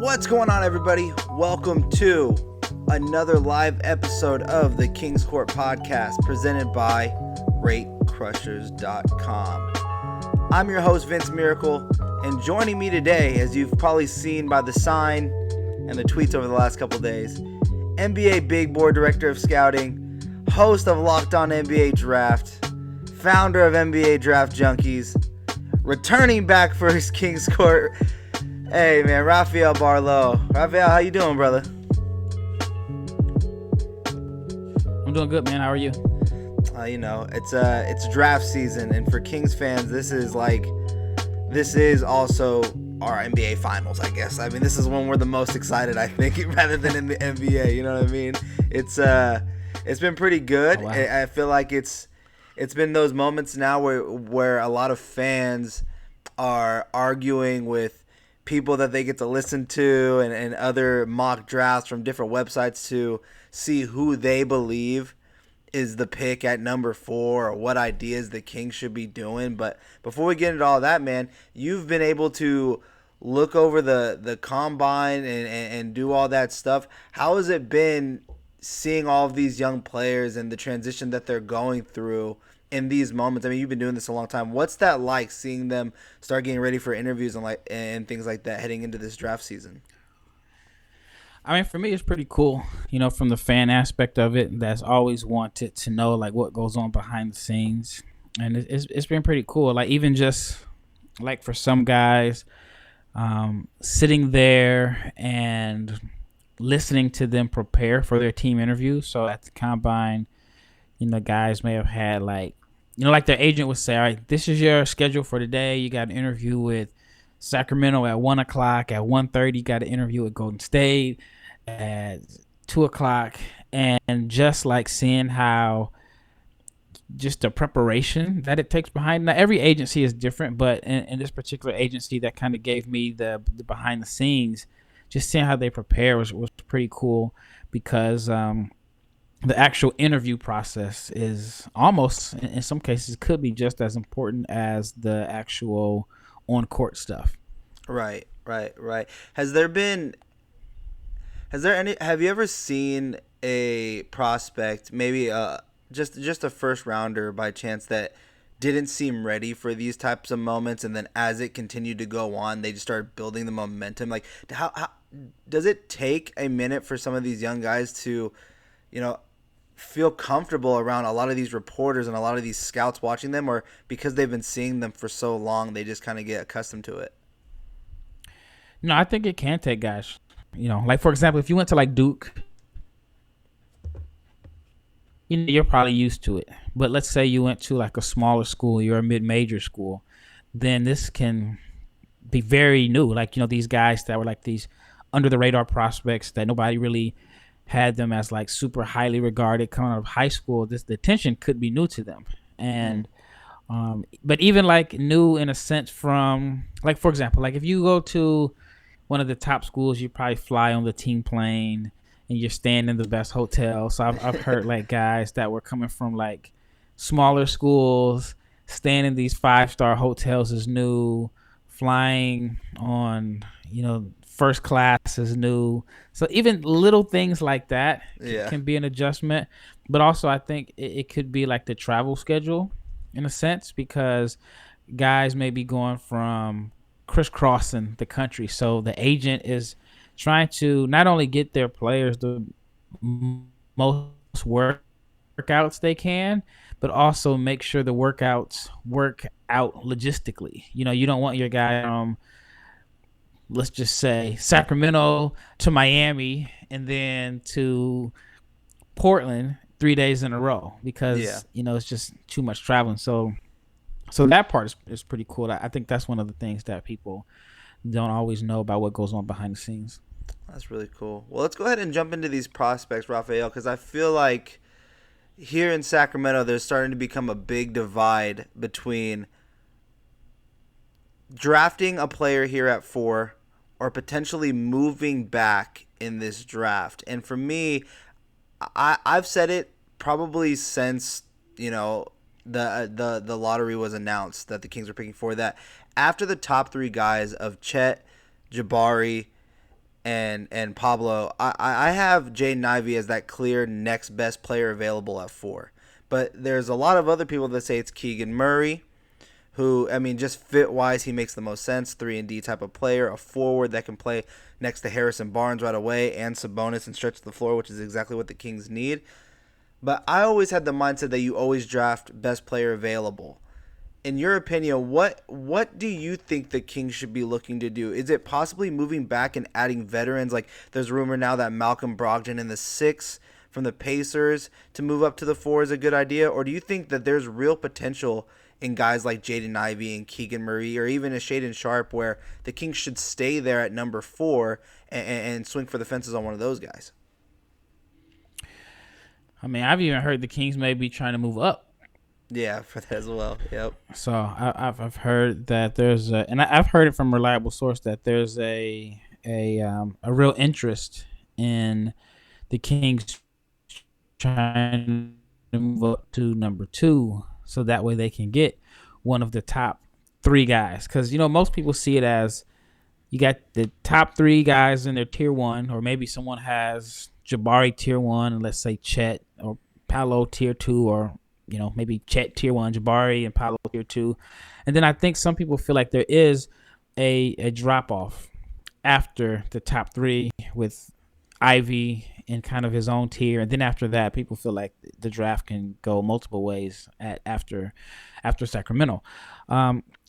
What's going on, everybody? Welcome to another live episode of the Kings Court podcast presented by RateCrushers.com. I'm your host, Vince Miracle, and joining me today, as you've probably seen by the sign and the tweets over the last couple days, NBA Big Board Director of Scouting, host of Locked On NBA Draft, founder of NBA Draft Junkies, returning back for his Kings Court. Hey man, Rafael Barlowe. Rafael, how you doing, brother? I'm doing good, man. How are you? It's draft season, and for Kings fans, this is also our NBA Finals, I guess. I mean, this is when we're the most excited, I think, rather than in the NBA. You know what I mean? It's been pretty good. Oh, wow. I feel like it's been those moments now where a lot of fans are arguing with people that they get to listen to and other mock drafts from different websites to see who they believe is the pick at number 4 or what ideas the Kings should be doing. But before we get into all that, man, you've been able to look over the combine and do all that stuff. How has it been seeing all of these young players and the transition that they're going through in these moments? I mean, you've been doing this a long time. What's that like, seeing them start getting ready for interviews and things like that heading into this draft season? I mean, for me, it's pretty cool, from the fan aspect of it. That's always wanted to know, like, what goes on behind the scenes. And it's been pretty cool. Like, even just, like, for some guys, sitting there and listening to them prepare for their team interviews. So at the combine, guys may have had like their agent would say, all right, this is your schedule for today. You got an interview with Sacramento at 1 o'clock. At 1:30, you got an interview with Golden State at 2 o'clock. And just like seeing how just the preparation that it takes behind. Now, every agency is different, but in this particular agency that kind of gave me the behind the scenes, just seeing how they prepare was pretty cool because the actual interview process is almost, in some cases, could be just as important as the actual on-court stuff. Right. Have you ever seen a prospect, maybe just a first rounder by chance, that didn't seem ready for these types of moments, and then as it continued to go on, they just started building the momentum? Like, how does it take a minute for some of these young guys to, feel comfortable around a lot of these reporters and a lot of these scouts watching them, or because they've been seeing them for so long, they just kind of get accustomed to it? No, I think it can take guys. Like, for example, if you went to like Duke, you're probably used to it. But let's say you went to like a smaller school, you're a mid-major school, then this can be very new. Like, these guys that were like these under the radar prospects that nobody really had them as like super highly regarded coming out of high school. The attention could be new to them. And but even like new in a sense from, like, for example, like if you go to one of the top schools, you probably fly on the team plane and you're staying in the best hotel. So I've heard like guys that were coming from like smaller schools, staying in these 5-star hotels is new, flying on, first class is new. So even little things like that can be an adjustment. But also I think it could be like the travel schedule in a sense, because guys may be going from crisscrossing the country. So the agent is trying to not only get their players the most workouts they can, but also make sure the workouts work out logistically. You don't want your guy from, let's just say, Sacramento to Miami and then to Portland 3 days in a row, because it's just too much traveling. So that part is pretty cool. I think that's one of the things that people don't always know about what goes on behind the scenes. That's really cool. Well, let's go ahead and jump into these prospects, Rafael, because I feel like here in Sacramento there's starting to become a big divide between drafting a player here at 4 or potentially moving back in this draft. And for me, I've said it probably since, the lottery was announced that the Kings were picking 4, that after the top 3 guys of Chet, Jabari, and Pablo. I have Jaden Ivey as that clear next best player available at 4. But there's a lot of other people that say it's Keegan Murray, who, I mean, just fit wise, he makes the most sense. 3-and-D type of player, a forward that can play next to Harrison Barnes right away and Sabonis and stretch the floor, which is exactly what the Kings need. But I always had the mindset that you always draft best player available. In your opinion, what do you think the Kings should be looking to do? Is it possibly moving back and adding veterans? Like, there's rumor now that Malcolm Brogdon in the 6 from the Pacers to move up to the 4 is a good idea? Or do you think that there's real potential in guys like Jaden Ivey and Keegan Murray or even a Shaedon Sharpe where the Kings should stay there at number 4 and swing for the fences on one of those guys? I mean, I've even heard the Kings may be trying to move up. Yeah, for that as well. Yep. So I've heard that there's and I've heard it from a reliable source that there's a real interest in the Kings trying to move up to number 2, so that way they can get one of the top 3 guys. Because most people see it as you got the top 3 guys in their tier 1, or maybe someone has Jabari tier 1, and let's say Chet or Paolo tier 2, or maybe Chet tier 1, Jabari and Paolo tier 2. And then I think some people feel like there is a drop off after the top 3 with Ivy in kind of his own tier. And then after that, people feel like the draft can go multiple ways after Sacramento.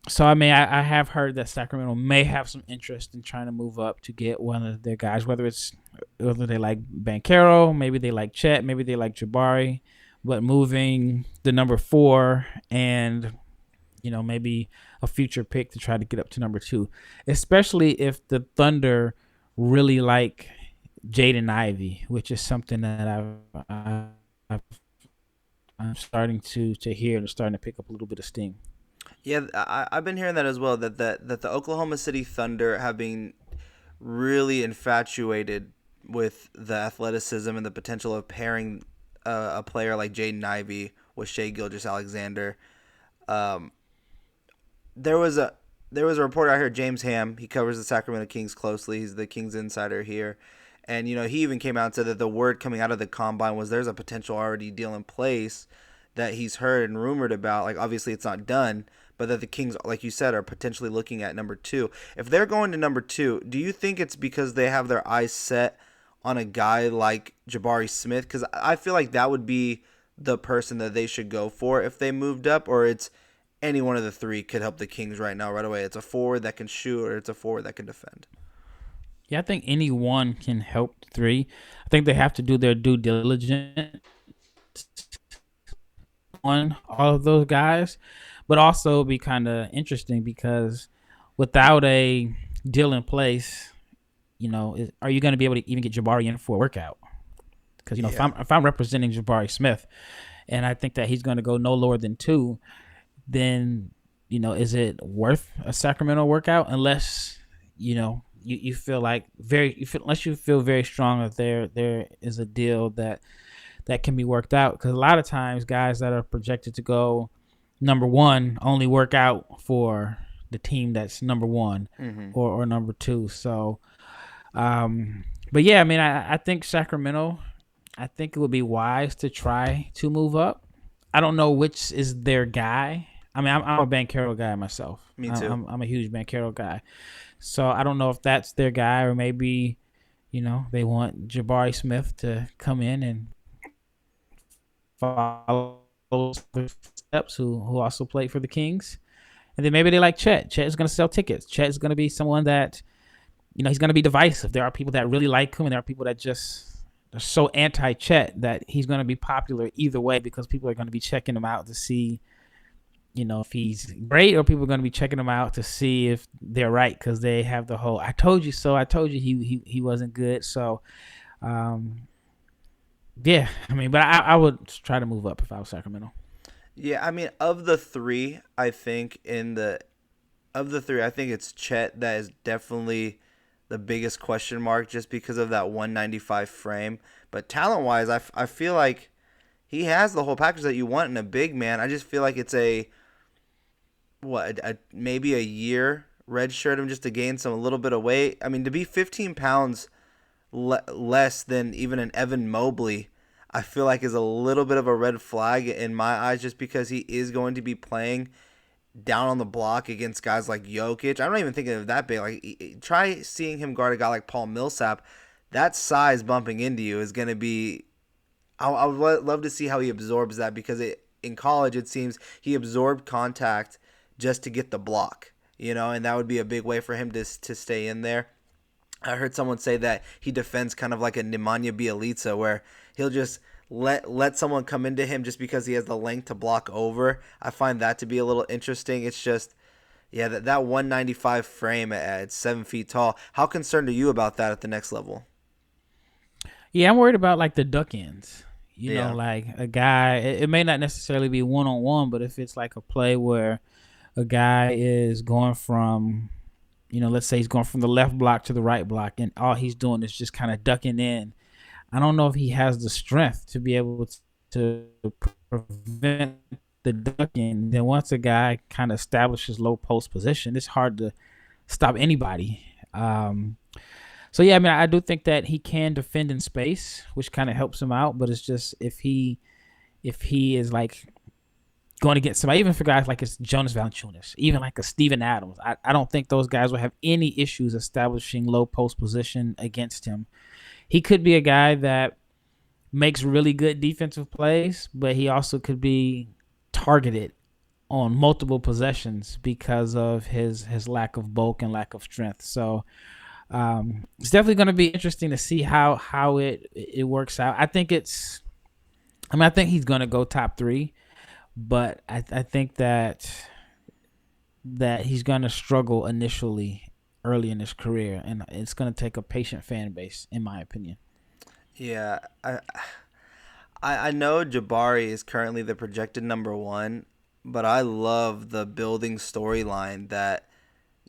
So, I mean, I have heard that Sacramento may have some interest in trying to move up to get one of their guys, whether they like Banchero, maybe they like Chet, maybe they like Jabari. But moving the number 4 and, maybe a future pick to try to get up to number 2, especially if the Thunder really like Jaden Ivey, which is something that I'm starting to hear and starting to pick up a little bit of steam. Yeah, I've been hearing that as well, that the Oklahoma City Thunder have been really infatuated with the athleticism and the potential of pairing a player like Jaden Ivey with Shai Gilgeous-Alexander. There was a reporter out here, James Ham. He covers the Sacramento Kings closely. He's the Kings insider here. And, he even came out and said that the word coming out of the combine was there's a potential already deal in place that he's heard and rumored about. Like, obviously it's not done, but that the Kings, like you said, are potentially looking at number 2. If they're going to number 2, do you think it's because they have their eyes set on a guy like Jabari Smith? Because I feel like that would be the person that they should go for if they moved up, or it's any one of the 3 could help the Kings right now, right away. It's a forward that can shoot, or it's a forward that can defend. Yeah, I think any one can help 3. I think they have to do their due diligence on all of those guys, but also be kind of interesting because without a deal in place, are you going to be able to even get Jabari in for a workout? Because if I'm representing Jabari Smith, and I think that he's going to go no lower than 2, then is it worth a Sacramento workout? Unless you feel like unless you feel very strong that there is a deal that can be worked out. Because a lot of times guys that are projected to go number 1 only work out for the team that's number 1 or number 2. So. But yeah, I mean, I think Sacramento, I think it would be wise to try to move up. I don't know which is their guy. I mean, I'm a Banchero guy myself. Me too. I'm a huge Banchero guy. So I don't know if that's their guy, or maybe, they want Jabari Smith to come in and follow the steps, who also played for the Kings. And then maybe they like Chet. Chet is going to sell tickets. Chet is going to be someone that, he's going to be divisive. There are people that really like him, and there are people that just are so anti-Chet that he's going to be popular either way, because people are going to be checking him out to see, if he's great, or people are going to be checking him out to see if they're right, because they have the whole "I told you so." I told you he wasn't good. So, yeah, I mean, but I would try to move up if I was Sacramento. Yeah, I mean, of the 3, I think I think it's Chet that is definitely the biggest question mark, just because of that 195 frame. But talent-wise, I feel like he has the whole package that you want in a big man. I just feel like it's maybe a year redshirt him just to gain some a little bit of weight. I mean, to be 15 pounds less than even an Evan Mobley, I feel like is a little bit of a red flag in my eyes, just because he is going to be playing down on the block against guys like Jokic. I'm not even thinking of that big. Like, try seeing him guard a guy like Paul Millsap. That size bumping into you is going to be. I would love to see how he absorbs that, because in college it seems he absorbed contact just to get the block, and that would be a big way for him to stay in there. I heard someone say that he defends kind of like a Nemanja Bjelica, where he'll just let someone come into him just because he has the length to block over. I find that to be a little interesting. It's just, yeah, that 195 frame at 7 feet tall. How concerned are you about that at the next level? Yeah, I'm worried about like the duck ends. Yeah. Like a guy, it may not necessarily be one-on-one, but if it's like a play where a guy is going from, let's say he's going from the left block to the right block, and all he's doing is just kind of ducking in. I don't know if he has the strength to be able to prevent the ducking. Then once a guy kind of establishes low post position, it's hard to stop anybody. So yeah, I mean, I do think that he can defend in space, which kind of helps him out. But it's just if he is like going to get somebody, even for guys like it's Jonas Valanciunas, even like a Steven Adams, I don't think those guys will have any issues establishing low post position against him. He could be a guy that makes really good defensive plays, but he also could be targeted on multiple possessions because of his lack of bulk and lack of strength. So it's definitely going to be interesting to see how it works out. I think he's going to go top 3, but I think that he's going to struggle initially early in his career, and it's going to take a patient fan base, in my opinion. Yeah, I know Jabari is currently the projected number 1, but I love the building storyline that,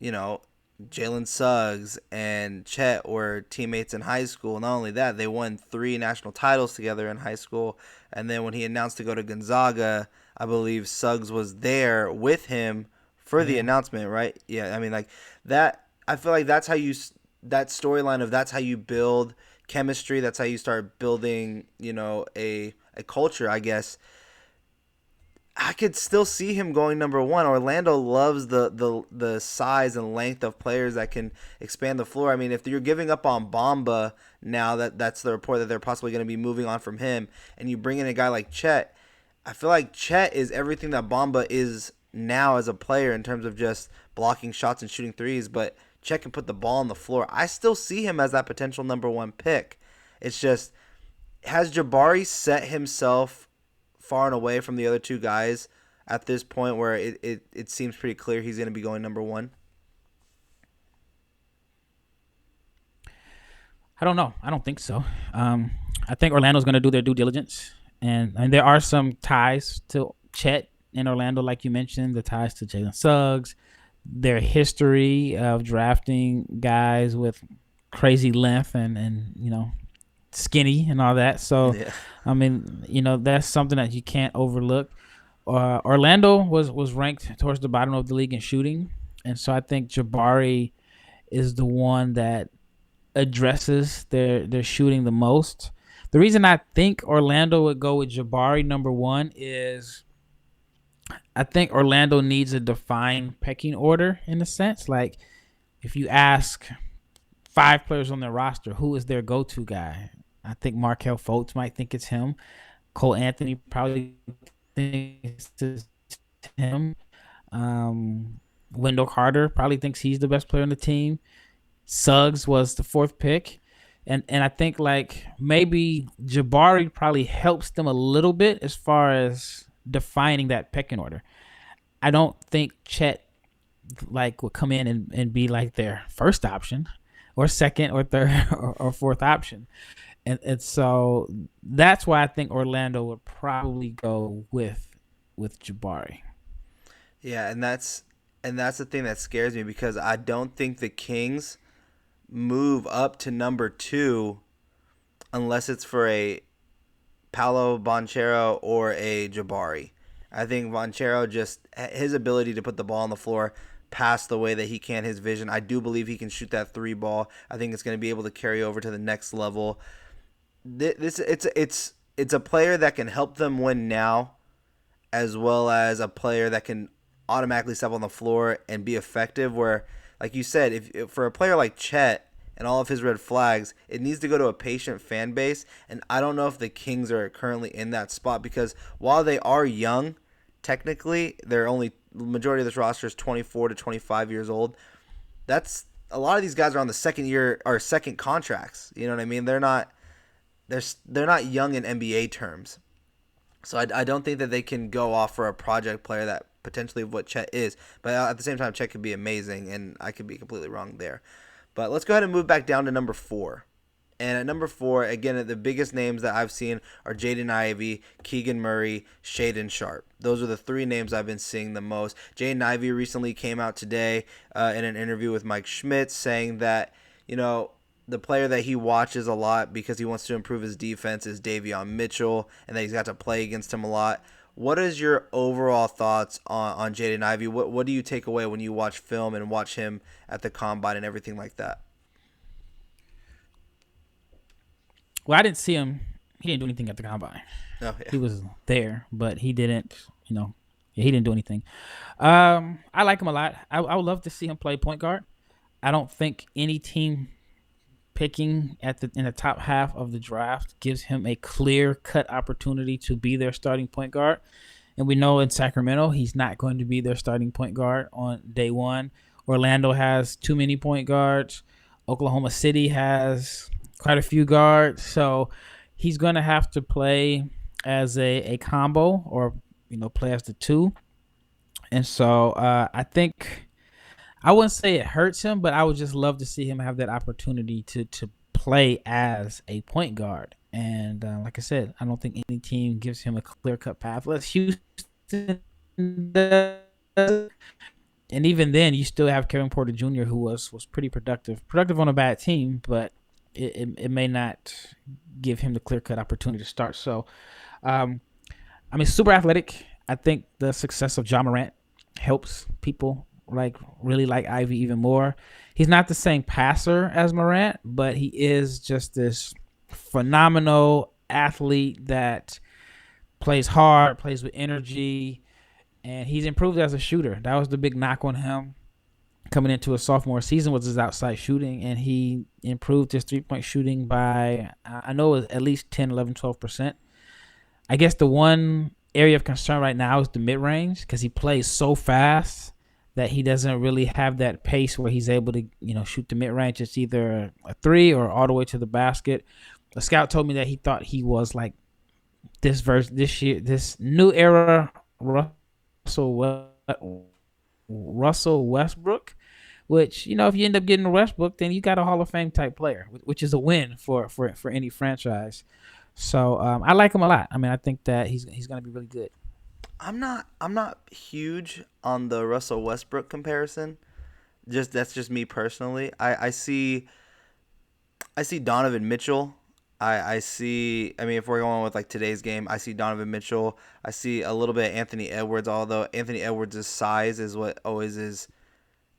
Jalen Suggs and Chet were teammates in high school. Not only that, they won 3 national titles together in high school. And then when he announced to go to Gonzaga, I believe Suggs was there with him for the announcement, right? Yeah, I mean, like that. I feel like that's how that storyline of that's how you build chemistry. That's how you start building, a culture, I guess. I could still see him going number 1. Orlando loves the size and length of players that can expand the floor. I mean, if you're giving up on Bamba now, that's the report that they're possibly going to be moving on from him, and you bring in a guy like Chet, I feel like Chet is everything that Bamba is now as a player in terms of just blocking shots and shooting threes, but Chet can put the ball on the floor. I still see him as that potential number 1 pick. It's just, has Jabari set himself far and away from the other 2 guys at this point where it seems pretty clear he's going to be going number 1? I don't know. I don't think so. I think Orlando's going to do their due diligence, and there are some ties to Chet in Orlando, like you mentioned, the ties to Jalen Suggs, their history of drafting guys with crazy length and skinny and all that. So, yeah. I mean, that's something that you can't overlook. Orlando was ranked towards the bottom of the league in shooting, and so I think Jabari is the one that addresses their shooting the most. The reason I think Orlando would go with Jabari number 1 is I think Orlando needs a defined pecking order in a sense. Like, if you ask 5 players on their roster who is their go-to guy, I think Markelle Fultz might think it's him. Cole Anthony probably thinks it's him. Wendell Carter probably thinks he's the best player on the team. Suggs was the 4th pick. And I think like maybe Jabari probably helps them a little bit as far as defining that pecking order. I don't think Chet like will come in and be like their first option or second or third or 4th option. And so that's why I think Orlando would probably go with Jabari. Yeah, and that's the thing that scares me, because I don't think the Kings move up to number 2 unless it's for a Paolo Banchero or a Jabari. I think Vonchero just his ability to put the ball on the floor past the way that he can, his vision. I do believe he can shoot that three ball. I think it's going to be able to carry over to the next level. This it's a player that can help them win now, as well as a player that can automatically step on the floor and be effective. Where, like you said, if for a player like Chet and all of his red flags, it needs to go to a patient fan base. And I don't know if the Kings are currently in that spot because while they are young, technically they're only the majority of this roster is 24 to 25 years old. That's a lot of these guys are on the second year or second contracts. You know what I mean? They're not young in NBA terms. So I don't think that they can go off for a project player that potentially what Chet is. But at the same time, Chet could be amazing, and I could be completely wrong there. But let's go ahead and move back down to number 4. And at number 4, again, the biggest names that I've seen are Jaden Ivey, Keegan Murray, Shaedon Sharpe. Those are the 3 names I've been seeing the most. Jaden Ivey recently came out today in an interview with Mike Schmidt saying that, the player that he watches a lot because he wants to improve his defense is Davion Mitchell, and that he's got to play against him a lot. What is your overall thoughts on Jaden Ivey? What do you take away when you watch film and watch him at the combine and everything like that? Well, I didn't see him. He didn't do anything at the combine. Oh, yeah. He was there, but he didn't. He didn't do anything. I like him a lot. I would love to see him play point guard. I don't think any team picking in the top half of the draft gives him a clear-cut opportunity to be their starting point guard. And we know in Sacramento, he's not going to be their starting point guard on day one. Orlando has too many point guards. Oklahoma City has quite a few guards. So he's going to have to play as a combo or, play as the 2. And so I think I wouldn't say it hurts him, but I would just love to see him have that opportunity to play as a point guard. And like I said, I don't think any team gives him a clear-cut path. Unless Houston does. And even then, you still have Kevin Porter Jr., who was pretty productive on a bad team, but it may not give him the clear-cut opportunity to start. So, super athletic. I think the success of Ja Morant helps people really like Ivy even more. He's not the same passer as Morant, but he is just this phenomenal athlete that plays hard, plays with energy, and he's improved as a shooter. That was the big knock on him coming into his sophomore season was his outside shooting, and he improved his three-point shooting by, I know it was at least 10, 11, 12%. I guess the one area of concern right now is the mid-range because he plays so fast that he doesn't really have that pace where he's able to, shoot the mid-range. It's either a 3 or all the way to the basket. The scout told me that he thought he was like this new era Russell Westbrook, which, if you end up getting Westbrook, then you got a Hall of Fame type player, which is a win for any franchise. So I like him a lot. I think that he's going to be really good. I'm not huge on the Russell Westbrook comparison. That's just me personally. I see Donovan Mitchell. I see. If we're going with today's game, I see Donovan Mitchell. I see a little bit of Anthony Edwards. Although Anthony Edwards' size is what always is,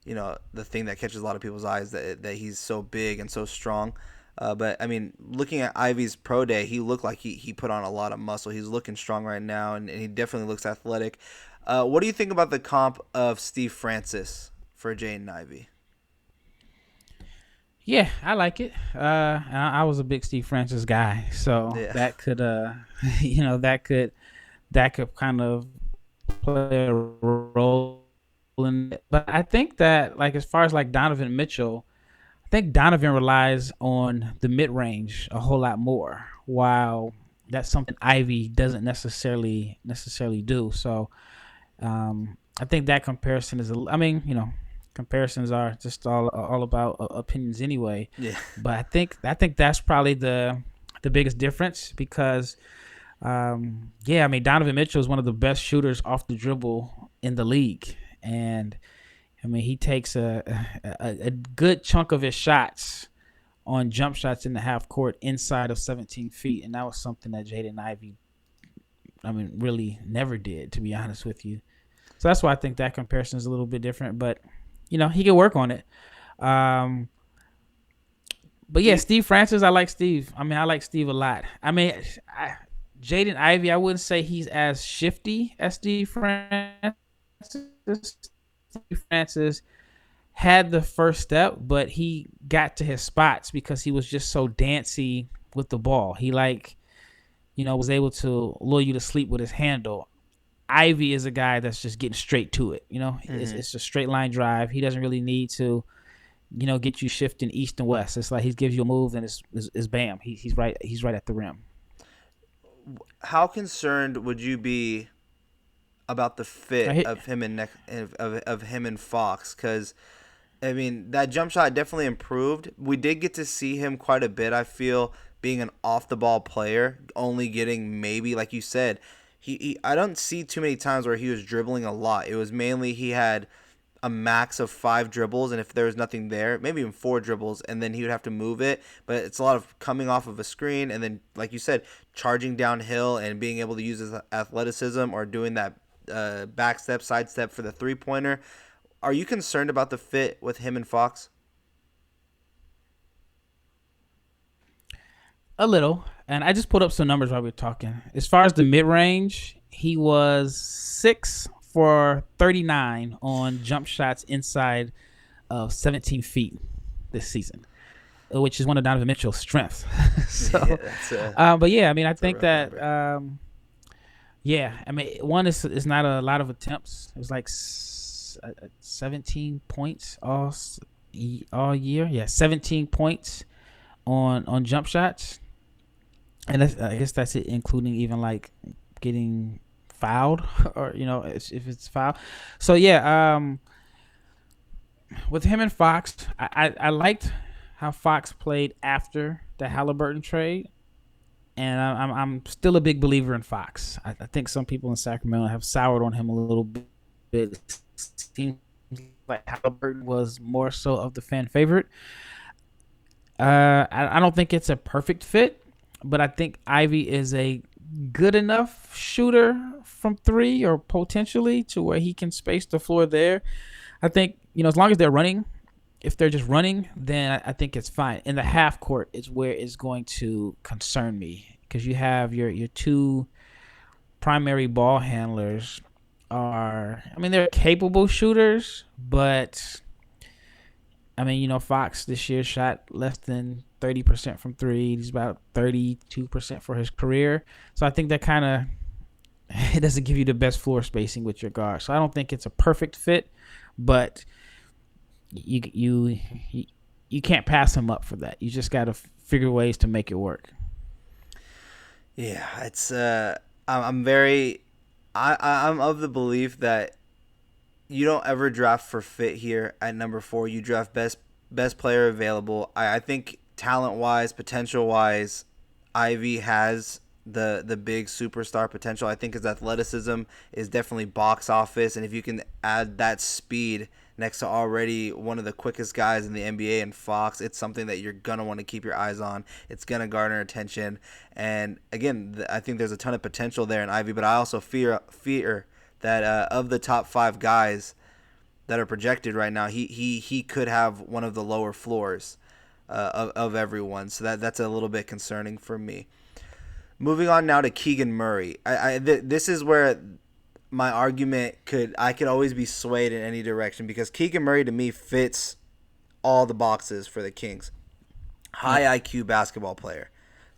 the thing that catches a lot of people's eyes that he's so big and so strong. But looking at Ivey's pro day, he looked like he put on a lot of muscle. He's looking strong right now, and he definitely looks athletic. What do you think about the comp of Steve Francis for Jaden Ivey? Yeah, I like it. I was a big Steve Francis guy, so yeah. that could, that could kind of play a role in it. But I think that, as far as Donovan Mitchell, I think Donovan relies on the mid-range a whole lot more, while that's something Ivy doesn't necessarily do. So I think that comparison is, comparisons are just all about opinions anyway. Yeah. But I think that's probably the biggest difference because, Donovan Mitchell is one of the best shooters off the dribble in the league, and he takes a good chunk of his shots on jump shots in the half court inside of 17 feet, and that was something that Jaden Ivey really never did, to be honest with you. So that's why I think that comparison is a little bit different. But he can work on it. Um, but Do yeah, you, Steve Francis, I like Steve. I like Steve a lot. Jaden Ivey, I wouldn't say he's as shifty as Steve Francis. Steve Francis had the first step, but he got to his spots because he was just so dancy with the ball. He was able to lure you to sleep with his handle. Ivy is a guy that's just getting straight to it. It's a straight line drive. He doesn't really need to, get you shifting east and west. It's like he gives you a move and it's bam. He's right. He's right at the rim. how concerned would you be about the fit of him of him and Fox? Because that jump shot definitely improved. We did get to see him quite a bit. I feel being an off the ball player, only getting maybe like you said, I don't see too many times where he was dribbling a lot. It was mainly he had a max of 5 dribbles, and if there was nothing there, maybe even 4 dribbles, and then he would have to move it. But it's a lot of coming off of a screen, and then, like you said, charging downhill and being able to use his athleticism or doing that back step, side step for the 3-pointer. Are you concerned about the fit with him and Fox? A little, and I just pulled up some numbers while we were talking. As far as the mid range, he was 6 for 39 on jump shots inside of 17 feet this season, which is one of Donovan Mitchell's strengths. So, but yeah, I think that, one is not a lot of attempts. It was like 17 points all year. Yeah, 17 points on jump shots, and I guess that's it, including even like getting fouled or if it's foul. So yeah, with him and Fox, I liked how Fox played after the Halliburton trade, and I'm still a big believer in Fox. I think some people in Sacramento have soured on him a little bit. It seems like Halliburton was more so of the fan favorite. I don't think it's a perfect fit, but I think Ivy is a good enough shooter from 3 or potentially to where he can space the floor there. I think, as long as they're running, if they're just running, then I think it's fine. In the half court is where it's going to concern me, because you have your 2 primary ball handlers they're capable shooters, but Fox this year shot less than 30% from 3. He's about 32% for his career. So I think that kind of it doesn't give you the best floor spacing with your guard. So I don't think it's a perfect fit, but you can't pass him up for that. You just got to figure ways to make it work. Yeah, it's I'm of the belief that you don't ever draft for fit here at number 4. You draft best player available. I think talent-wise, potential-wise, Ivy has the big superstar potential. I think his athleticism is definitely box office, and if you can add that speed next to already one of the quickest guys in the NBA and Fox, it's something that you're going to want to keep your eyes on. It's going to garner attention. And again, I think there's a ton of potential there in Ivy, but I also fear that of the top 5 guys that are projected right now, he could have one of the lower floors of everyone. So that's a little bit concerning for me. Moving on now to Keegan Murray. This is where my argument I could always be swayed in any direction, because Keegan Murray to me fits all the boxes for the Kings. High IQ basketball player.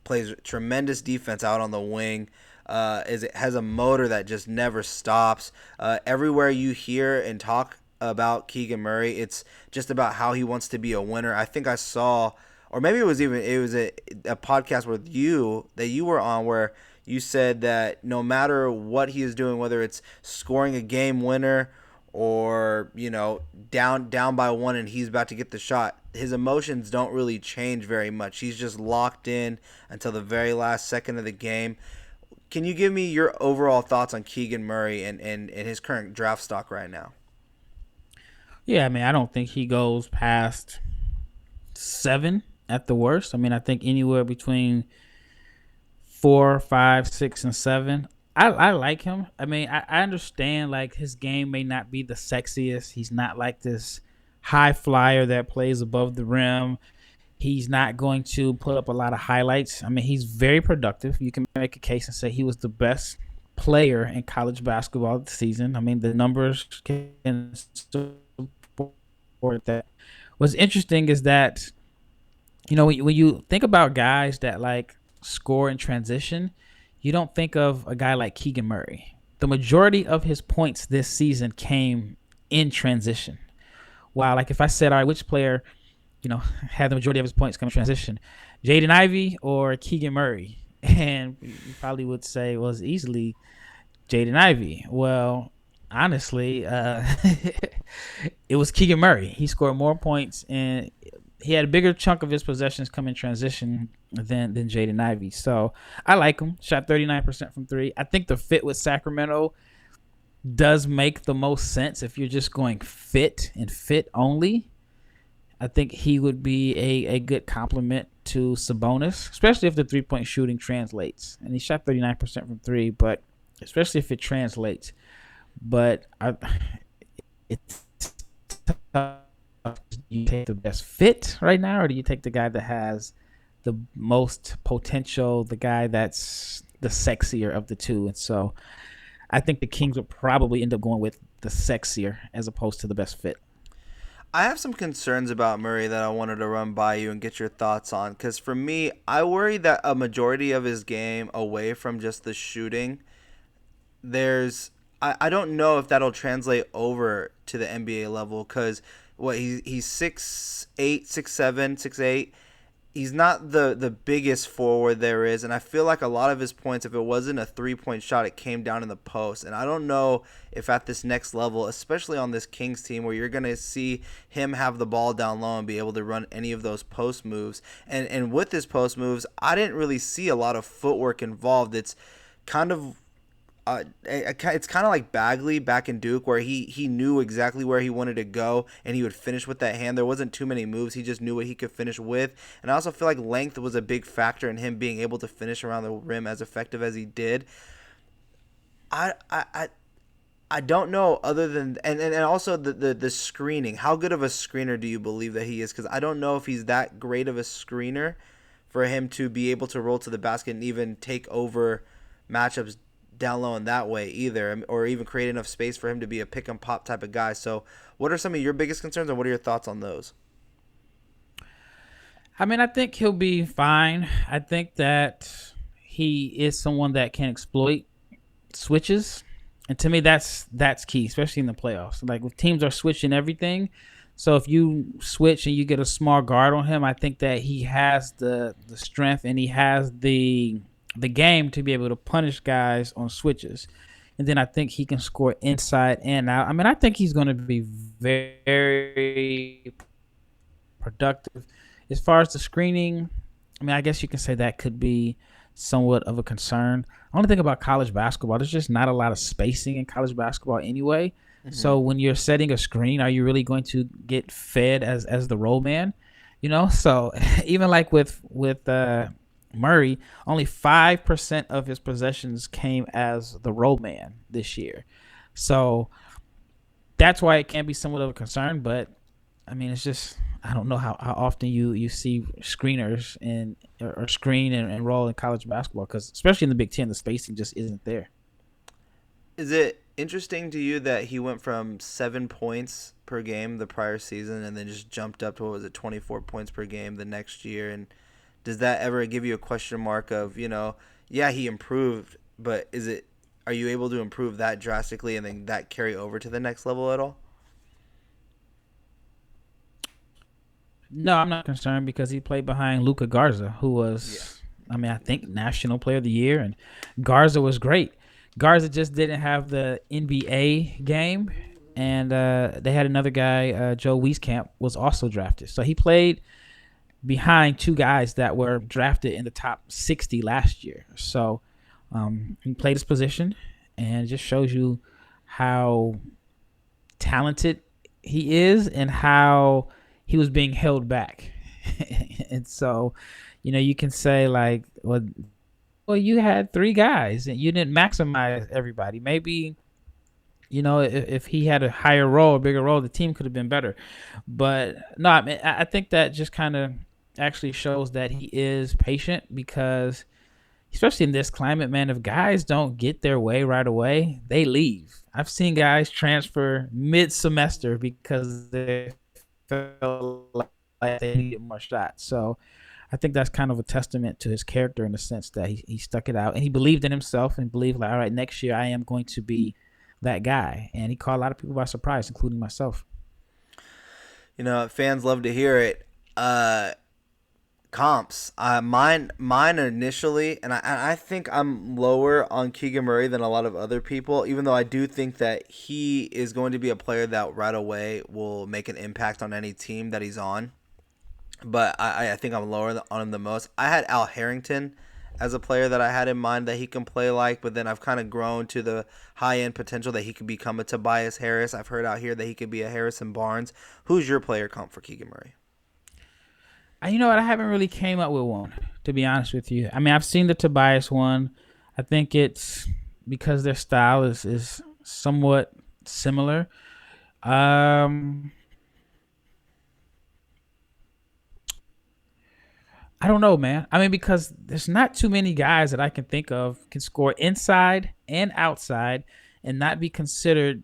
Plays tremendous defense out on the wing. Has a motor that just never stops. Everywhere you hear and talk about Keegan Murray, it's just about how he wants to be a winner. I think I saw, or maybe it was a podcast with you that you were on, where you said that no matter what he is doing, whether it's scoring a game winner or down by 1 and he's about to get the shot, his emotions don't really change very much. He's just locked in until the very last second of the game. Can you give me your overall thoughts on Keegan Murray and his current draft stock right now? Yeah, I don't think he goes past 7 at the worst. I think anywhere between 4, 5, 6, and 7. I like him. I mean, I understand like his game may not be the sexiest. He's not like this high flyer that plays above the rim. He's not going to put up a lot of highlights. I mean, he's very productive. You can make a case and say he was the best player in college basketball this season. I mean, the numbers can support that. What's interesting is that when you think about guys that like score in transition, you don't think of a guy like Keegan Murray. The majority of his points this season came in transition. Wow, like if I said, all right, which player, had the majority of his points come in transition, Jaden Ivey or Keegan Murray? And you probably would say it was easily Jaden Ivey. Well, honestly, it was Keegan Murray. He scored more points and he had a bigger chunk of his possessions come in transition than Jaden Ivey. So I like him. Shot 39% from three. I think the fit with Sacramento does make the most sense if you're just going fit and fit only. I think he would be a good complement to Sabonis, especially if the 3-point shooting translates. And he shot 39% from three, but especially if it translates. But it's tough. Do you take the best fit right now, or do you take the guy that has the most potential, the guy that's the sexier of the two? And so I think the Kings will probably end up going with the sexier as opposed to the best fit. I have some concerns about Murray that I wanted to run by you and get your thoughts on. Because for me, I worry that a majority of his game away from just the shooting, I don't know if that'll translate over to the NBA level. Because he's 6'8", 6'7", 6'8". He's not the biggest forward there is, and I feel like a lot of his points, if it wasn't a 3-point shot, it came down in the post. And I don't know if at this next level, especially on this Kings team, where you're going to see him have the ball down low and be able to run any of those post moves. And with his post moves, I didn't really see a lot of footwork involved. It's kind of it's kind of like Bagley back in Duke, where he knew exactly where he wanted to go and he would finish with that hand. There wasn't too many moves. He just knew what he could finish with. And I also feel like length was a big factor in him being able to finish around the rim as effective as he did. I don't know, other than and also the screening. How good of a screener do you believe that he is? Because I don't know if he's that great of a screener for him to be able to roll to the basket and even take over matchups down low in that way either, or even create enough space for him to be a pick and pop type of guy. So what are some of your biggest concerns, and what are your thoughts on those? I mean, I think he'll be fine. I think that he is someone that can exploit switches, and to me, that's key, especially in the playoffs. Like if teams are switching everything, so if you switch and you get a small guard on him, I think that he has the strength and he has the game to be able to punish guys on switches. And then I think he can score inside and out. I mean, I think he's going to be very productive. As far as the screening, I mean, I guess you can say that could be somewhat of a concern. The only thing about college basketball, there's just not a lot of spacing in college basketball anyway. Mm-hmm. So when you're setting a screen, are you really going to get fed as the roll man? So even like with Murray, only 5% of his possessions came as the roll man this year. So that's why it can be somewhat of a concern. But, I mean, it's just I don't know how often you see screeners or screen and roll in college basketball, because especially in the Big Ten, the spacing just isn't there. Is it interesting to you that he went from 7 points per game the prior season and then just jumped up to, 24 points per game the next year? And does that ever give you a question mark of, yeah, he improved, but are you able to improve that drastically and then that carry over to the next level at all? No, I'm not concerned because he played behind Luka Garza, who was, I think, National Player of the Year, and Garza was great. Garza just didn't have the NBA game, and they had another guy, Joe Wieskamp, was also drafted. So he played behind two guys that were drafted in the top 60 last year. So he played his position, and it just shows you how talented he is and how he was being held back. And so, you can say like, well, you had three guys and you didn't maximize everybody. Maybe, if he had a higher role, a bigger role, the team could have been better. But no, I mean, I think that just kind of actually shows that he is patient because, especially in this climate, man, if guys don't get their way right away, they leave. I've seen guys transfer mid-semester because they felt like they needed more shots. So I think that's kind of a testament to his character in the sense that he stuck it out and he believed in himself and believed like, all right, next year I am going to be that guy. And he caught a lot of people by surprise, including myself. Fans love to hear it. Comps. Mine initially, and I think I'm lower on Keegan Murray than a lot of other people, even though I do think that he is going to be a player that right away will make an impact on any team that he's on. But I think I'm lower on him the most. I had Al Harrington as a player that I had in mind that he can play like, but then I've kind of grown to the high-end potential that he could become a Tobias Harris. I've heard out here that he could be a Harrison Barnes. Who's your player comp for Keegan Murray? You know what? I haven't really came up with one, to be honest with you. I mean, I've seen the Tobias one. I think it's because their style is somewhat similar. I don't know, man. I mean, because there's not too many guys that I can think of can score inside and outside and not be considered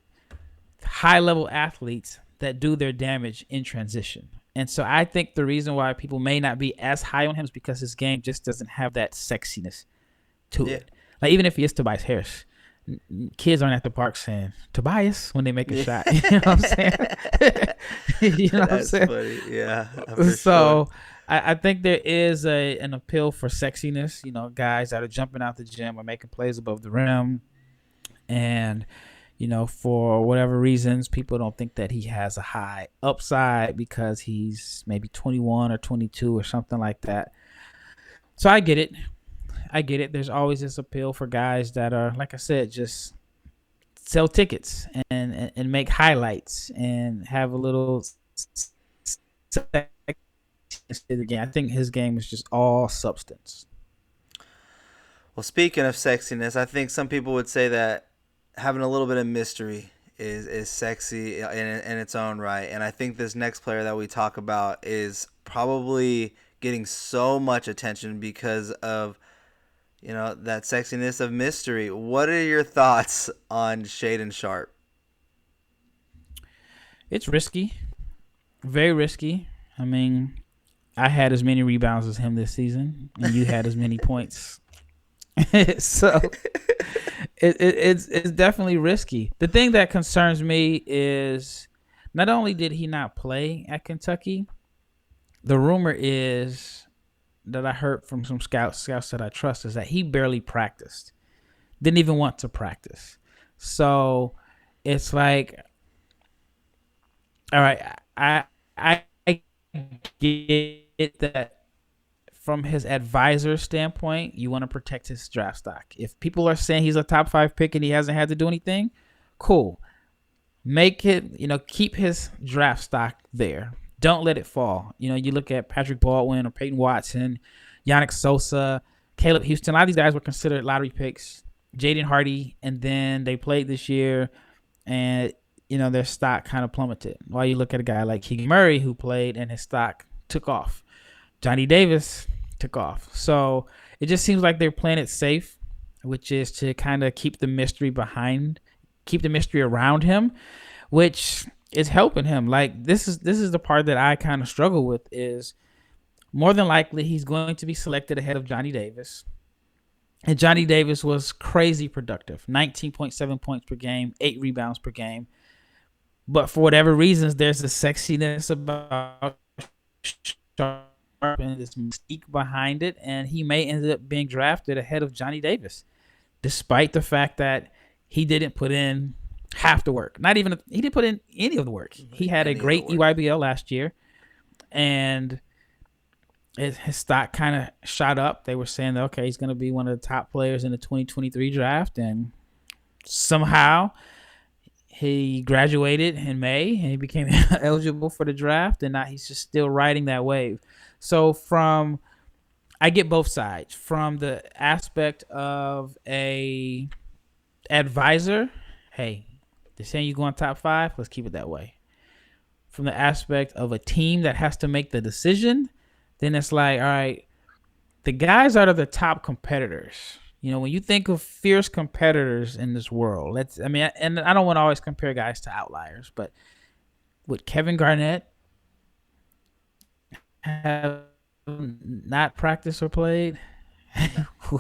high-level athletes that do their damage in transition. And so I think the reason why people may not be as high on him is because his game just doesn't have that sexiness to it. Like, even if he is Tobias Harris, kids aren't at the park saying Tobias when they make a shot. You know what I'm saying? You know what I'm saying? Funny. Yeah. So I think there is an appeal for sexiness. Guys that are jumping out the gym or making plays above the rim, and for whatever reasons, people don't think that he has a high upside because he's maybe 21 or 22 or something like that. So I get it. There's always this appeal for guys that are, like I said, just sell tickets and make highlights and have a little again. I think his game is just all substance. Well, speaking of sexiness, I think some people would say that having a little bit of mystery is sexy in its own right. And I think this next player that we talk about is probably getting so much attention because of, that sexiness of mystery. What are your thoughts on Shaedon Sharpe? It's risky. Very risky. I mean, I had as many rebounds as him this season, and you had as many points. So it's definitely risky. The thing that concerns me is not only did he not play at Kentucky, the rumor is that I heard from some scouts that I trust is that he barely practiced, didn't even want to practice. So it's like, all right, I get that. From his advisor standpoint, you want to protect his draft stock. If people are saying he's a top 5 pick and he hasn't had to do anything, cool. Make it, keep his draft stock there. Don't let it fall. You look at Patrick Baldwin or Peyton Watson, Yannick Sosa, Caleb Houston. A lot of these guys were considered lottery picks. Jaden Hardy, and then they played this year, and their stock kind of plummeted. While you look at a guy like Keegan Murray who played and his stock took off. Johnny Davis took off. So it just seems like they're playing it safe, which is to kind of keep the mystery around him, which is helping him. Like, this is the part that I kind of struggle with is more than likely he's going to be selected ahead of Johnny Davis. And Johnny Davis was crazy productive, 19.7 points per game, 8 rebounds per game. But for whatever reasons, there's a sexiness about and this mystique behind it, and he may end up being drafted ahead of Johnny Davis, despite the fact that he didn't put in half the work. He didn't put in any of the work. He had a great EYBL last year, and his stock kind of shot up. They were saying that, okay, he's going to be one of the top players in the 2023 draft, and somehow he graduated in May and he became eligible for the draft, and now he's just still riding that wave. So from I get both sides from the aspect of a advisor. Hey, they're saying you go on top five. Let's keep it that way. From the aspect of a team that has to make the decision, then it's like, all right, the guys that are the top competitors. You know, when you think of fierce competitors in this world, and I don't want to always compare guys to outliers, but would Kevin Garnett have not practiced or played?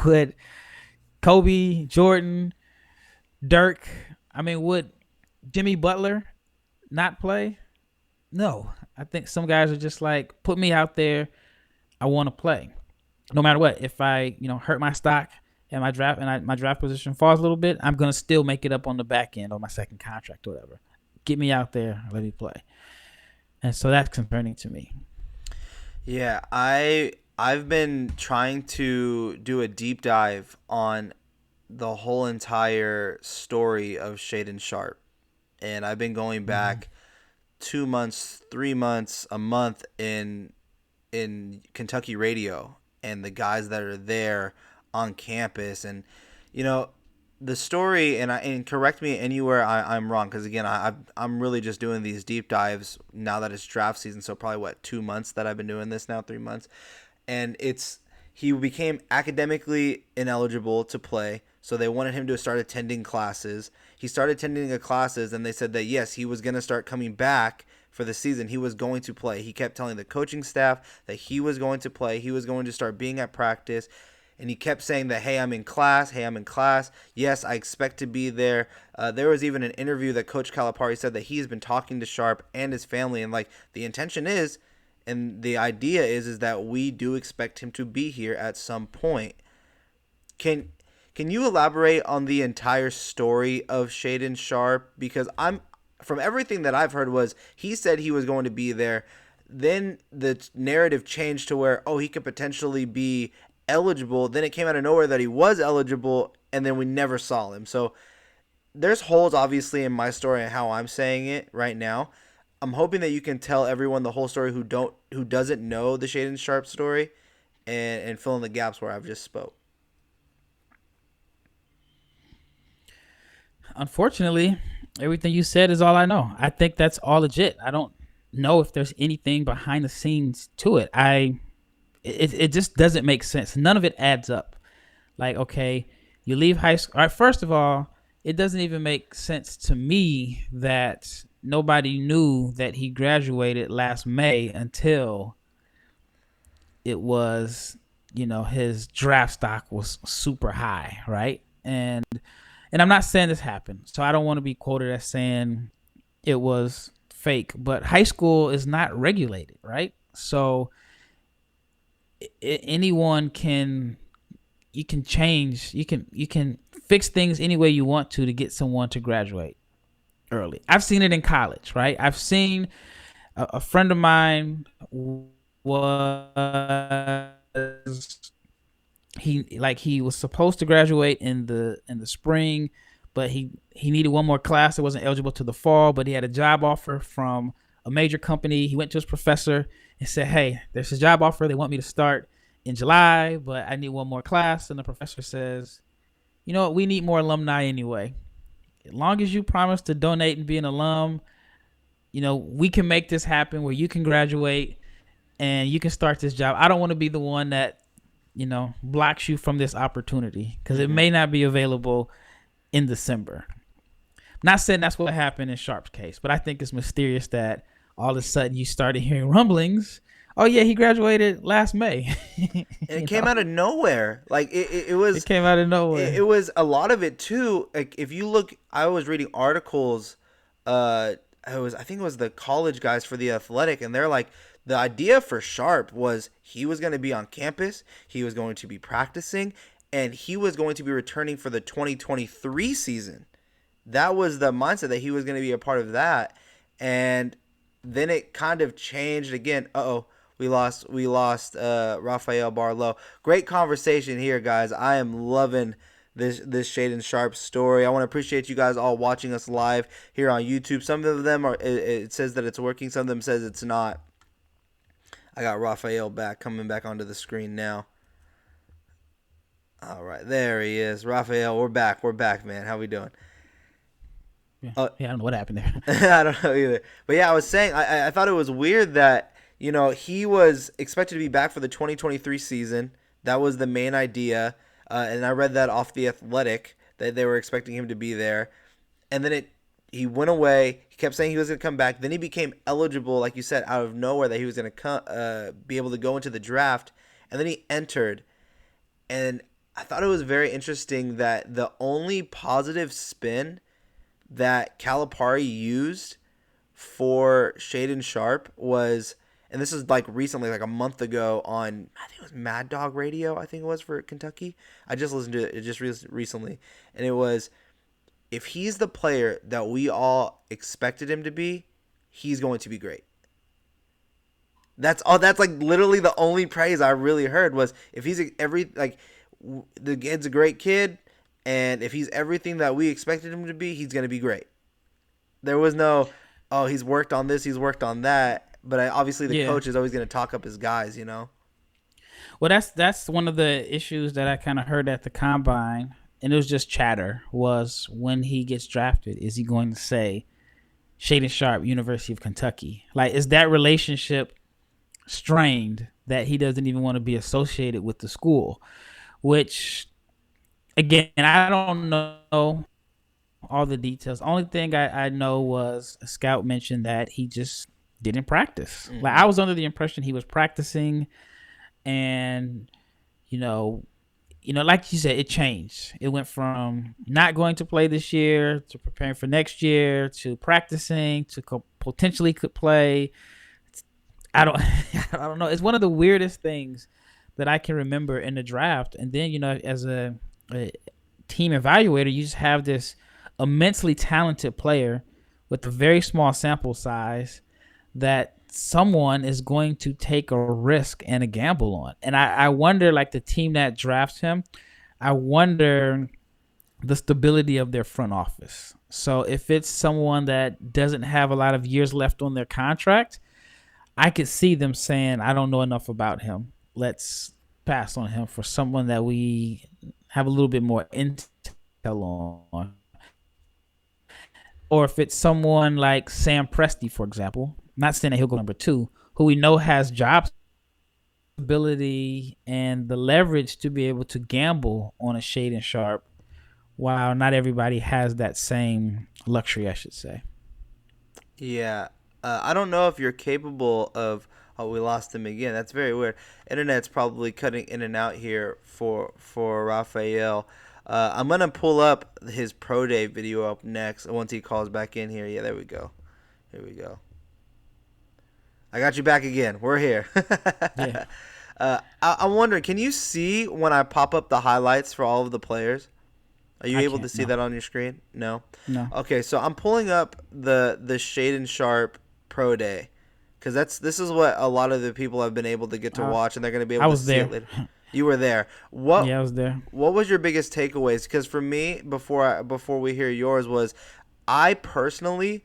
Would Kobe, Jordan, Dirk, would Jimmy Butler not play? No. I think some guys are just like, put me out there. I want to play. No matter what. If I, hurt my stock and my draft position falls a little bit, I'm going to still make it up on the back end on my second contract or whatever. Get me out there. Let me play. And so that's concerning to me. Yeah, I've been trying to do a deep dive on the whole entire story of Shaedon Sharpe. And I've been going back 2 months, 3 months, a month in Kentucky radio and the guys that are there on campus. And, the story, and correct me anywhere I'm wrong, because, again, I'm really just doing these deep dives now that it's draft season. So probably, 2 months that I've been doing this now, 3 months. And he became academically ineligible to play, so they wanted him to start attending classes. He started attending the classes, and they said that, yes, he was going to start coming back for the season. He was going to play. He kept telling the coaching staff that he was going to play. He was going to start being at practice. And he kept saying that, hey, I'm in class. Hey, I'm in class. Yes, I expect to be there. There was even an interview that Coach Calipari said that he's been talking to Sharpe and his family. And, the intention is, and the idea is that we do expect him to be here at some point. Can you elaborate on the entire story of Shaedon Sharpe? Because from everything that I've heard was he said he was going to be there. Then the narrative changed to where, he could potentially be eligible. Then it came out of nowhere that he was eligible, and then we never saw him. So there's holes, obviously, in my story and how I'm saying it right now. I'm hoping that you can tell everyone the whole story who doesn't know the Shaedon Sharpe story, and fill in the gaps where I've just spoke. Unfortunately, everything you said is all I know. I think that's all legit. I don't know if there's anything behind the scenes to it. It just doesn't make sense. None of it adds up. Like, okay, you leave high school. All right, first of all, it doesn't even make sense to me that nobody knew that he graduated last May until it was, his draft stock was super high, right? And I'm not saying this happened, so I don't want to be quoted as saying it was fake, but high school is not regulated, right? So anyone you can change, you can fix things any way you want to get someone to graduate early. I've seen it in college, right? I've seen a friend of mine was he was supposed to graduate in the spring, but he needed one more class. It wasn't eligible to the fall, but he had a job offer from a major company. He went to his professor and said, hey, there's a job offer. They want me to start in July, but I need one more class. And the professor says, you know what? We need more alumni anyway. As long as you promise to donate and be an alum, we can make this happen where you can graduate and you can start this job. I don't want to be the one that, blocks you from this opportunity because it may not be available in December. Not saying that's what happened in Sharpe's case, but I think it's mysterious that all of a sudden you started hearing rumblings. Oh yeah, he graduated last May. And it came out of nowhere. Like it was. It came out of nowhere. It was a lot of it too. Like if you look, I was reading articles. I think it was the college guys for The Athletic, and they're like, the idea for Sharpe was he was going to be on campus, he was going to be practicing, and he was going to be returning for the 2023 season. That was the mindset, that he was going to be a part of that. And then it kind of changed again. We lost Rafael Barlowe. Great conversation here, guys. I am loving this Shaedon Sharpe story. I want to appreciate you guys all watching us live here on YouTube. Some of them it says that it's working. Some of them says it's not. I got Rafael coming back onto the screen now. All right, there he is, Rafael. We're back. We're back, man. How we doing? Yeah, Uh, yeah, I don't know what happened there. I don't know either. But yeah, I was saying I thought it was weird that he was expected to be back for the 2023 season. That was the main idea, and I read that off the Athletic that they were expecting him to be there, and then he went away. He kept saying he was going to come back. Then he became eligible, like you said, out of nowhere that he was going to be able to go into the draft, and then he entered. And I thought it was very interesting that the only positive spin that Calipari used for Shaedon Sharpe was, and this is like recently, like a month ago on, I think it was Mad Dog Radio, I think it was for Kentucky. I just listened to it just recently, and it was, if he's the player that we all expected him to be, he's going to be great. That's all. That's like literally the only praise I really heard was, if he's the kid's a great kid, and if he's everything that we expected him to be, he's gonna be great. There was no, oh, he's worked on this, he's worked on that. But obviously the Yeah. coach is always gonna talk up his guys. Well, that's one of the issues that I kind of heard at the combine, and it was just chatter. Was when he gets drafted, is he going to say Shaedon Sharpe, University of Kentucky? Like, is that relationship strained that he doesn't even want to be associated with the school? Which, again, I don't know all the details. Only thing I know was a scout mentioned that he just didn't practice. Like, I was under the impression he was practicing, and you know, like you said, it changed. It went from not going to play this year to preparing for next year to practicing to potentially could play. I don't, I don't know. It's one of the weirdest things that I can remember in the draft. And then, as a team evaluator, you just have this immensely talented player with a very small sample size that someone is going to take a risk and a gamble on. And I wonder, like, the team that drafts him, I wonder the stability of their front office. So if it's someone that doesn't have a lot of years left on their contract, I could see them saying, I don't know enough about him. Let's pass on him for someone that we have a little bit more intel on. Or if it's someone like Sam Presti, for example, not saying that he'll go number 2, who we know has job stability and the leverage to be able to gamble on a Shaedon Sharpe, while not everybody has that same luxury, I should say. Yeah. I don't know if you're capable of. Oh, we lost him again. That's very weird. Internet's probably cutting in and out here for Rafael. I'm gonna pull up his pro day video up next once he calls back in here. Yeah, there we go. Here we go. I got you back again. We're here. Yeah. I'm wondering, can you see when I pop up the highlights for all of the players? Are you I able to can't, see no. that on your screen? No. No. Okay, so I'm pulling up the Shaedon Sharpe pro day, because this is what a lot of the people have been able to get to watch, and they're going to be I able to was see there. it later. You were there. Yeah, I was there. What was your biggest takeaways? Because for me, before we hear yours, was I personally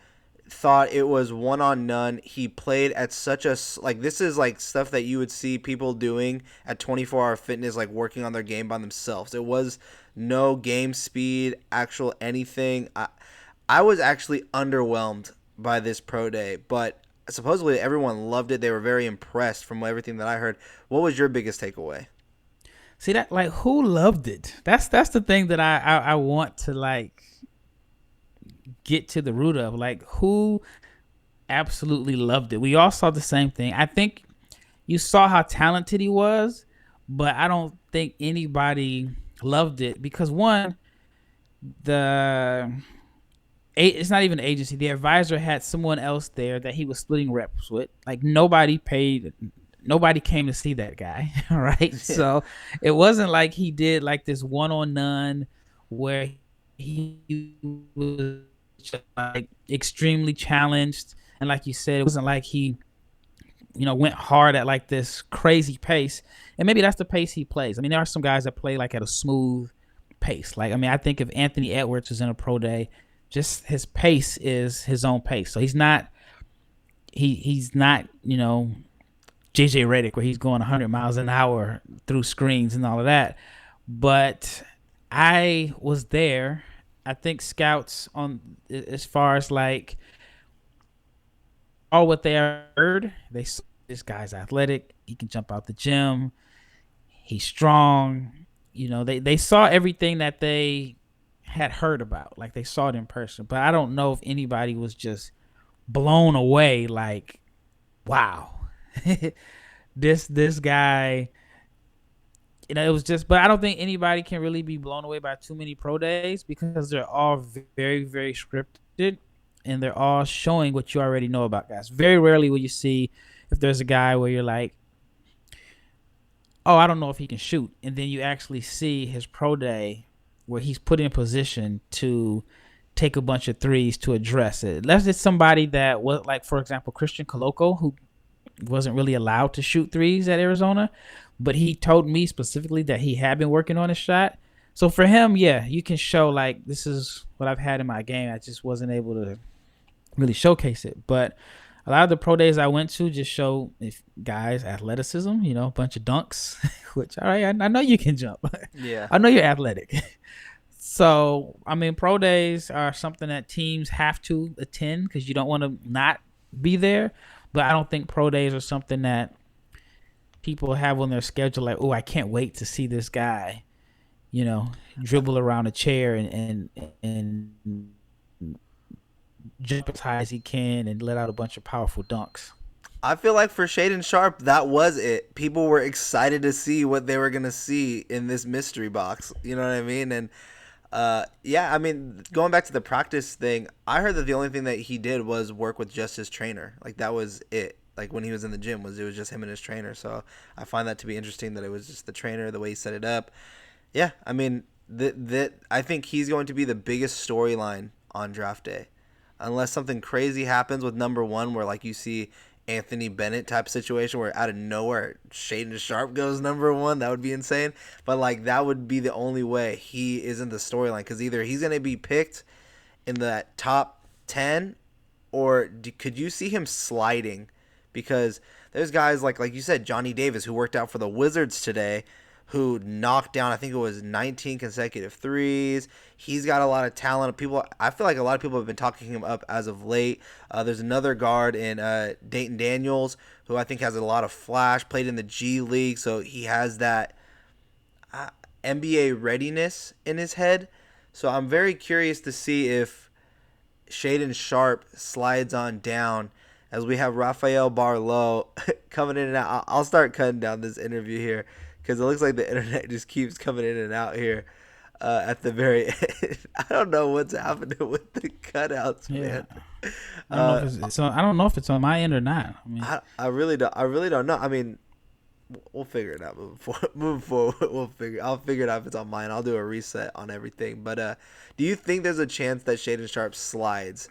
thought it was one on none. He played at such a, like, this is like stuff that you would see people doing at 24-hour fitness, like working on their game by themselves. It was no game speed, actual anything. I was actually underwhelmed by this pro day, but supposedly everyone loved it. They were very impressed from everything that I heard. What was your biggest takeaway? See that, like, who loved it? That's the thing that I want to, like, get to the root of. Like, who absolutely loved it? We all saw the same thing. I think you saw how talented he was, but I don't think anybody loved it because, one, it's not even the agency. The advisor had someone else there that he was splitting reps with. Like, nobody came to see that guy, right? Yeah. So it wasn't like he did like this one-on-none where he was just, like, extremely challenged. And like you said, it wasn't like he, went hard at like this crazy pace. And maybe that's the pace he plays. I mean, there are some guys that play like at a smooth pace. Like, I mean, I think if Anthony Edwards was in a pro day, just his pace is his own pace. So he's not, JJ Redick where he's going 100 miles an hour through screens and all of that. But I was there. I think scouts on as far as like all what they heard, they saw this guy's athletic. He can jump out the gym. He's strong. They saw everything that they had heard about. Like they saw it in person. But I don't know if anybody was just blown away. Like, wow, this guy. It was just. But I don't think anybody can really be blown away by too many pro days because they're all very, very scripted, and they're all showing what you already know about guys. Very rarely will you see if there's a guy where you're like, oh, I don't know if he can shoot, and then you actually see his pro day where he's put in position to take a bunch of threes to address it. That's just somebody that was like, for example, Christian Koloko, who wasn't really allowed to shoot threes at Arizona, but he told me specifically that he had been working on his shot. So for him, yeah, you can show like this is what I've had in my game. I just wasn't able to really showcase it. But a lot of the pro days I went to just show if guys athleticism, a bunch of dunks, which all right, I know you can jump. Yeah. I know you're athletic. So, I mean, pro days are something that teams have to attend because you don't want to not be there. But I don't think pro days are something that people have on their schedule like, oh, I can't wait to see this guy, dribble around a chair and jump as high as he can and let out a bunch of powerful dunks. I feel like for Shaedon Sharpe, that was it. People were excited to see what they were going to see in this mystery box. You know what I mean? And yeah, I mean, going back to the practice thing, I heard that the only thing that he did was work with just his trainer. Like, that was it. Like, when he was in the gym, it was just him and his trainer. So I find that to be interesting that it was just the trainer, the way he set it up. Yeah, I mean, I think he's going to be the biggest storyline on draft day. Unless something crazy happens with number one where, like, you see Anthony Bennett type situation where out of nowhere Shaedon Sharpe goes number one. That would be insane. But, like, that would be the only way he isn't the storyline because either he's going to be picked in the top 10 or could you see him sliding? Because there's guys like you said, Johnny Davis, who worked out for the Wizards today, who knocked down, I think it was 19 consecutive threes. He's got a lot of talent. I feel like a lot of people have been talking him up as of late. There's another guard in Dayton Daniels, who I think has a lot of flash, played in the G League, so he has that NBA readiness in his head. So I'm very curious to see if Shaedon Sharpe slides on down as we have Rafael Barlowe coming in and out. I'll start cutting down this interview here because it looks like the internet just keeps coming in and out here at the very end. I don't know what's happening with the cutouts, man. I don't know if it's on my end or not. I mean, I really don't know. I mean, we'll figure it out moving forward. I'll figure it out if it's on mine. I'll do a reset on everything. But do you think there's a chance that Shaedon Sharpe slides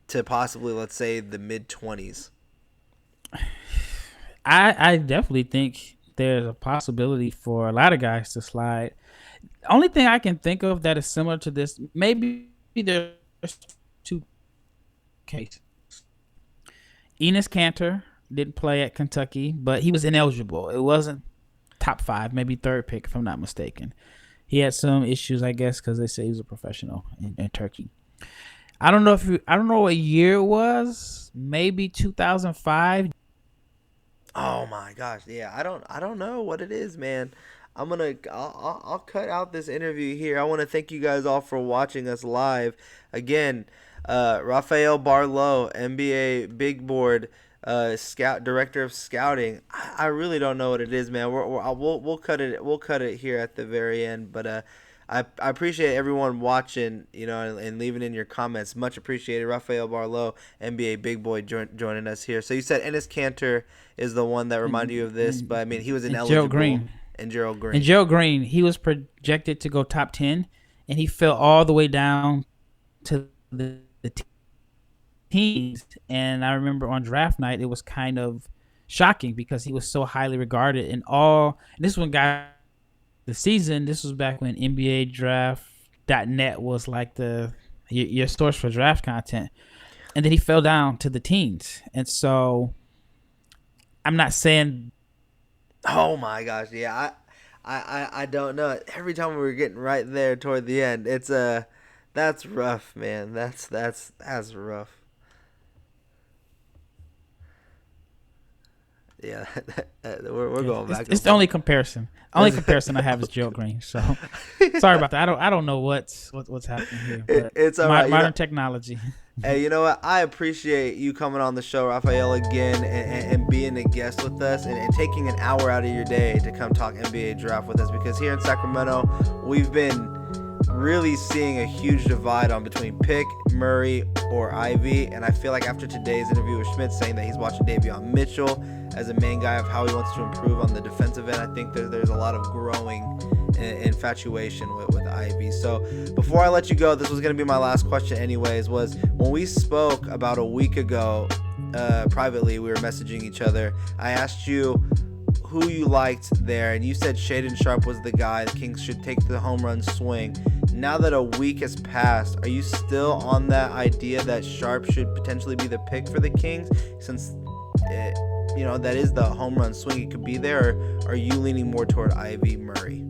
to possibly, let's say, the mid-20s? I definitely think there's a possibility for a lot of guys to slide. Only thing I can think of that is similar to this, maybe there's two cases. Enes Kanter didn't play at Kentucky, but he was ineligible. It wasn't top 5, maybe 3rd pick, if I'm not mistaken. He had some issues, I guess, because they say he was a professional in Turkey. I don't know what year it was. Maybe 2005. Oh my gosh, yeah. I don't know what it is, man. I'll cut out this interview here. I want to thank you guys all for watching us live. Again, Rafael Barlowe, NBA Big Board scout director of scouting. I really don't know what it is, man. We'll cut it. We'll cut it here at the very end. But I appreciate everyone watching, and leaving in your comments. Much appreciated. Rafael Barlowe, NBA Big Boy, joining us here. So you said Enes Kanter is the one that reminded you of this, but I mean he was ineligible. Gerald Green. And Gerald Green. And Gerald Green, he was projected to go top 10, and he fell all the way down to the teens. And I remember on draft night, it was kind of shocking because he was so highly regarded. And this one got the season. This was back when NBA Draft.net was like your source for draft content. And then he fell down to the teens. And so I'm not saying. Oh my gosh, yeah. I don't know. Every time we were getting right there toward the end, it's that's rough, man. That's rough. Yeah, we're going back. It's the only comparison. Only comparison I have is Joe Green. So sorry about that. I don't know what's happening here. But it's all right. Modern technology. Hey, you know what? I appreciate you coming on the show, Rafael, again, and being a guest with us and taking an hour out of your day to come talk NBA draft with us, because here in Sacramento, we've been really seeing a huge divide on between Pick, Murray, or Ivey, and I feel like after today's interview with Schmidt saying that he's watching Davion Mitchell as a main guy of how he wants to improve on the defensive end, I think there's a lot of growing infatuation with Ivey. So before I let you go, this was going to be my last question anyways, was when we spoke about a week ago, privately, we were messaging each other, I asked you who you liked there, and you said Shaedon Sharpe was the guy the Kings should take the home run swing. Now that a week has passed, are you still on that idea that Sharpe should potentially be the pick for the Kings, since that is the home run swing, it could be there, or are you leaning more toward Ivey, Murray?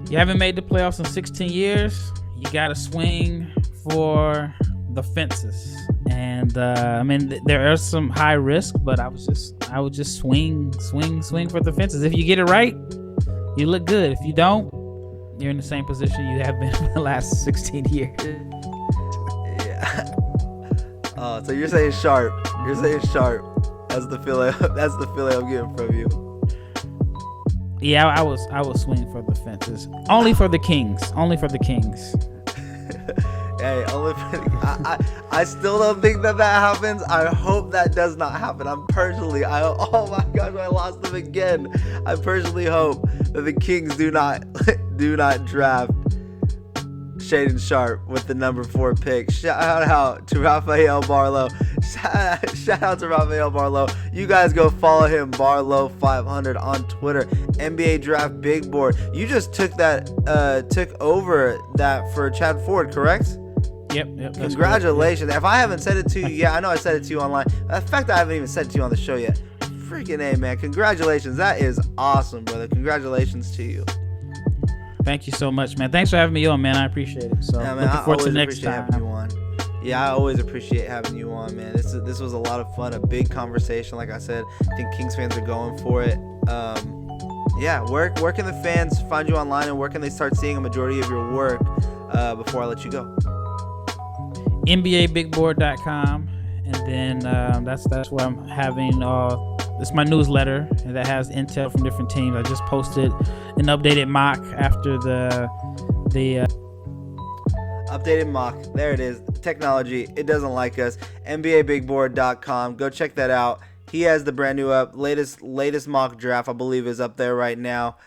You haven't made the playoffs in 16 years. You got to swing for the fences. And there are some high risk, but I would just swing for the fences. If you get it right, you look good. If you don't, you're in the same position you have been for the last 16 years. Yeah. Oh, so you're saying Sharpe. You're saying Sharpe. That's the feeling I'm getting from you. Yeah, I was swing for the fences. Only for the Kings. Hey, I still don't think that happens. I hope that does not happen. Oh my gosh, I lost them again. I personally hope that the Kings do not draft Shaedon Sharpe with the number 4 pick. Shout out to Rafael Barlowe. Shout out to Rafael Barlowe. You guys go follow him, Barlowe500 on Twitter. NBA Draft Big Board. You just took over that for Chad Ford, correct? Yep. Congratulations. If I haven't said it to you, yeah, I know I said it to you online. The fact that I haven't even said it to you on the show yet. Freaking A, man. Congratulations. That is awesome, brother. Congratulations to you. Thank you so much, man. Thanks for having me on, man. I appreciate it. So, yeah, man, looking forward to next time. Having you on. Yeah, I always appreciate having you on, man. This was a lot of fun, a big conversation. Like I said, I think Kings fans are going for it. Yeah, where can the fans find you online, and where can they start seeing a majority of your work before I let you go? NBABigBoard.com, and then that's where I'm having it's my newsletter that has intel from different teams. I just posted an updated mock after the updated mock. There it is. Technology, it doesn't like us. NBABigBoard.com. Go check that out. He has the brand new latest mock draft, I believe, is up there right now.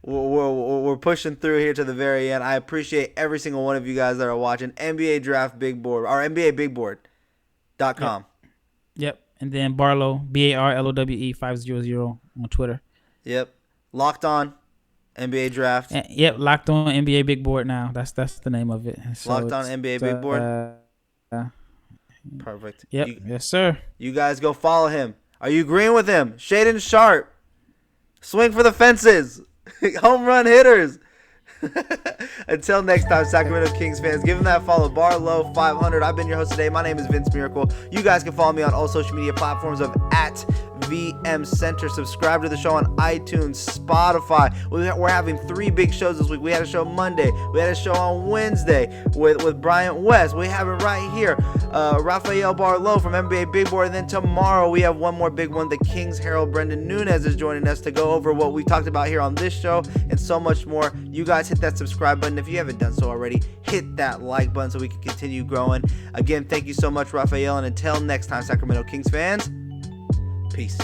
We're pushing through here to the very end. I appreciate every single one of you guys that are watching. NBA Draft Big Board, or NBABigBoard.com. Yep. And then Barlowe, BARLOWE 500 on Twitter. Yep. Locked On NBA Draft. Yep. Locked On NBA Big Board now. That's the name of it. So Locked On NBA Big Board. Perfect. Yep. Yes, sir. You guys go follow him. Are you agreeing with him? Shaedon Sharpe. Swing for the fences. Home run hitters. Until next time, Sacramento Kings fans, give him that follow, Barlowe500. I've been your host today. My name is Vince Miracle. You guys can follow me on all social media platforms of @VM Center. Subscribe to the show on iTunes, Spotify. We're having 3 big shows this week. We had a show Monday. We had a show on Wednesday with Bryant West. We have it right here. Rafael Barlowe from NBA Big Board. And then tomorrow we have one more big one. The Kings Herald Brendan Nunez is joining us to go over what we talked about here on this show and so much more. You guys hit that subscribe button. If you haven't done so already, hit that like button so we can continue growing. Again, thank you so much, Rafael. And until next time, Sacramento Kings fans, peace.